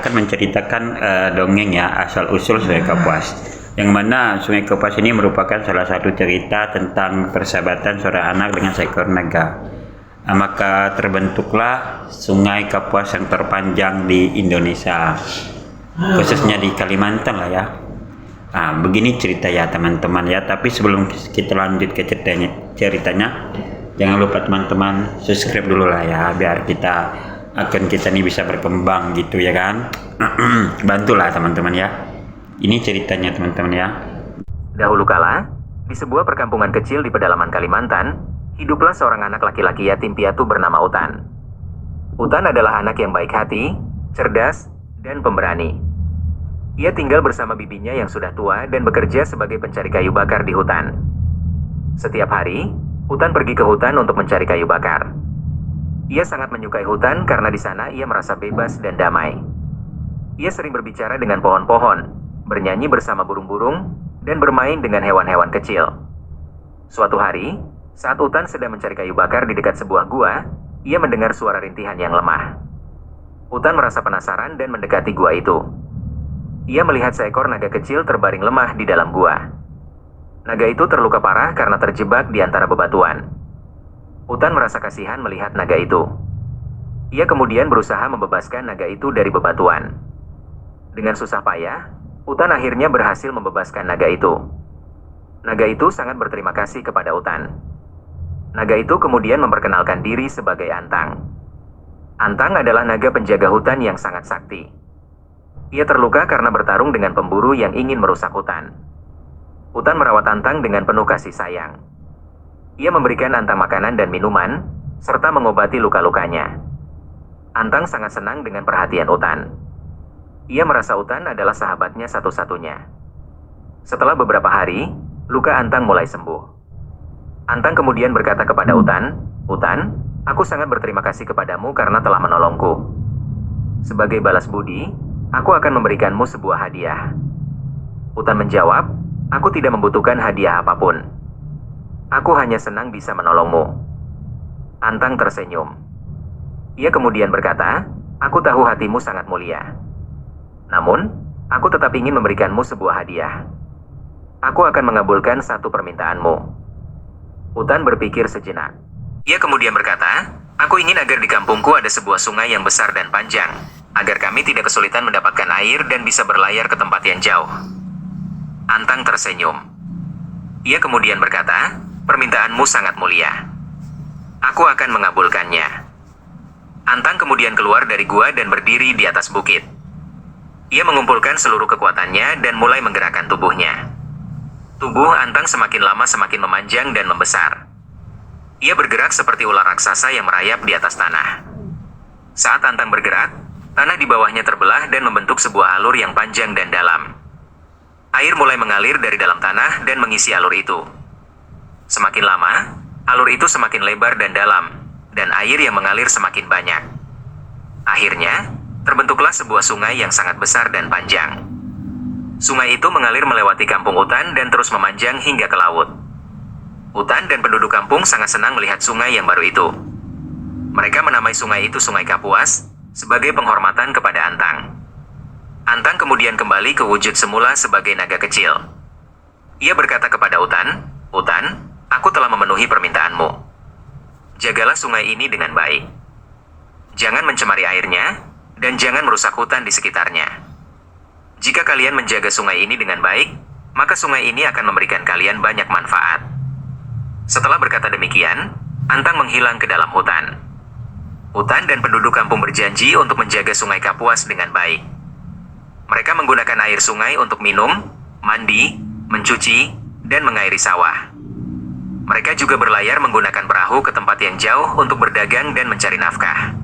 akan menceritakan dongeng ya asal-usul Sungai Kapuas. Yang mana Sungai Kapuas ini merupakan salah satu cerita tentang persahabatan seorang anak dengan seekor naga. Maka terbentuklah Sungai Kapuas yang terpanjang di Indonesia, khususnya di Kalimantan lah ya. Begini cerita ya teman-teman ya. Tapi sebelum kita lanjut ke ceritanya, jangan lupa teman-teman subscribe dulu lah ya, biar akun kita ini bisa berkembang gitu ya kan. Bantulah teman-teman ya. Ini ceritanya teman-teman ya. Dahulu kala, di sebuah perkampungan kecil di pedalaman Kalimantan, hiduplah seorang anak laki-laki yatim piatu bernama Utan. Utan adalah anak yang baik hati, cerdas, dan pemberani. Ia tinggal bersama bibinya yang sudah tua dan bekerja sebagai pencari kayu bakar di hutan. Setiap hari, Utan pergi ke hutan untuk mencari kayu bakar. Ia sangat menyukai hutan karena di sana ia merasa bebas dan damai. Ia sering berbicara dengan pohon-pohon, bernyanyi bersama burung-burung, dan bermain dengan hewan-hewan kecil. Suatu hari, saat Utan sedang mencari kayu bakar di dekat sebuah gua, ia mendengar suara rintihan yang lemah. Utan merasa penasaran dan mendekati gua itu. Ia melihat seekor naga kecil terbaring lemah di dalam gua. Naga itu terluka parah karena terjebak di antara bebatuan. Utan merasa kasihan melihat naga itu. Ia kemudian berusaha membebaskan naga itu dari bebatuan. Dengan susah payah, Utan akhirnya berhasil membebaskan naga itu. Naga itu sangat berterima kasih kepada Utan. Naga itu kemudian memperkenalkan diri sebagai Antang. Antang adalah naga penjaga hutan yang sangat sakti. Ia terluka karena bertarung dengan pemburu yang ingin merusak hutan. Utan merawat Antang dengan penuh kasih sayang. Ia memberikan Antang makanan dan minuman, serta mengobati luka-lukanya. Antang sangat senang dengan perhatian Utan. Ia merasa Utan adalah sahabatnya satu-satunya. Setelah beberapa hari, luka Antang mulai sembuh. Antang kemudian berkata kepada Utan, "Utan, aku sangat berterima kasih kepadamu karena telah menolongku. Sebagai balas budi, aku akan memberikanmu sebuah hadiah." Utan menjawab, "Aku tidak membutuhkan hadiah apapun. Aku hanya senang bisa menolongmu." Antang tersenyum. Ia kemudian berkata, "Aku tahu hatimu sangat mulia. Namun, aku tetap ingin memberikanmu sebuah hadiah. Aku akan mengabulkan satu permintaanmu." Utan berpikir sejenak. Ia kemudian berkata, "Aku ingin agar di kampungku ada sebuah sungai yang besar dan panjang, agar kami tidak kesulitan mendapatkan air dan bisa berlayar ke tempat yang jauh." Antang tersenyum. Ia kemudian berkata, "Permintaanmu sangat mulia. Aku akan mengabulkannya." Antang kemudian keluar dari gua dan berdiri di atas bukit. Ia mengumpulkan seluruh kekuatannya dan mulai menggerakkan tubuhnya. Tubuh Antang semakin lama semakin memanjang dan membesar. Ia bergerak seperti ular raksasa yang merayap di atas tanah. Saat Antang bergerak, tanah di bawahnya terbelah dan membentuk sebuah alur yang panjang dan dalam. Air mulai mengalir dari dalam tanah dan mengisi alur itu. Semakin lama, alur itu semakin lebar dan dalam, dan air yang mengalir semakin banyak. Akhirnya, terbentuklah sebuah sungai yang sangat besar dan panjang. Sungai itu mengalir melewati kampung Utan dan terus memanjang hingga ke laut. Utan dan penduduk kampung sangat senang melihat sungai yang baru itu. Mereka menamai sungai itu Sungai Kapuas, sebagai penghormatan kepada Antang. Antang kemudian kembali ke wujud semula sebagai naga kecil. Ia berkata kepada Utan, "Utan, aku telah memenuhi permintaanmu. Jagalah sungai ini dengan baik. Jangan mencemari airnya, dan jangan merusak hutan di sekitarnya. Jika kalian menjaga sungai ini dengan baik, maka sungai ini akan memberikan kalian banyak manfaat." Setelah berkata demikian, Antang menghilang ke dalam hutan. Utan dan penduduk kampung berjanji untuk menjaga Sungai Kapuas dengan baik. Mereka menggunakan air sungai untuk minum, mandi, mencuci, dan mengairi sawah. Mereka juga berlayar menggunakan perahu ke tempat yang jauh untuk berdagang dan mencari nafkah.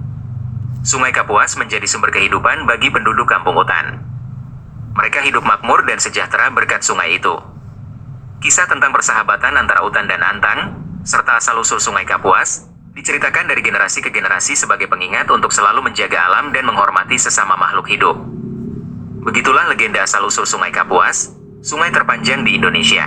Sungai Kapuas menjadi sumber kehidupan bagi penduduk kampung Utan. Mereka hidup makmur dan sejahtera berkat sungai itu. Kisah tentang persahabatan antara Utan dan Antang, serta asal-usul Sungai Kapuas, diceritakan dari generasi ke generasi sebagai pengingat untuk selalu menjaga alam dan menghormati sesama makhluk hidup. Begitulah legenda asal-usul Sungai Kapuas, sungai terpanjang di Indonesia.